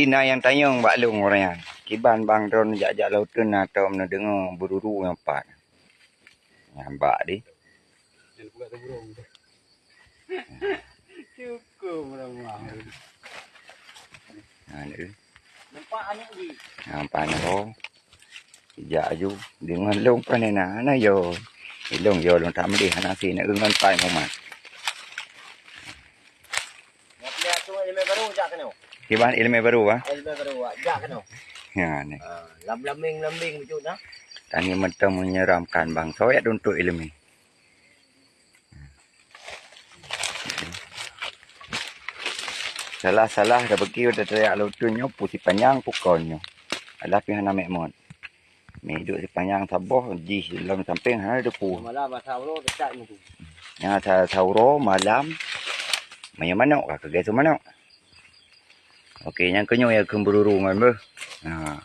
Ina yang tayang baklung orang yang. Kiban bang drone jak-jak lautan atau mana dengar beruru yang empat. Nampak di. Yang buka tu burung. Cukup ramah. Ha ni. Nampak anak ni. Nampak ni oh. Jak ju dengan long panena na yo. Ilong yo long tak mesti anak si nak dengan pai momat. Nak lihat tu ilmu baru jak kena. Kiban ilmu baru ah. Ilmu baru jak kena. Ya ni. Lambing macam dah. Tani mentang menyeramkan bang. Soyak untuk ilmu. Salah-salah dah pergi udah teriak lautunnya putih panjang pukulnya. Alah pihak nak mekmon. Meduk si panjang sabah ji dalam samping ha ada pu. Malam sauro dekat ni tu. Yang sauro malam macam manok ka kegai tu manok. Okey yang kenyo ya kembururu ngan be. Ha.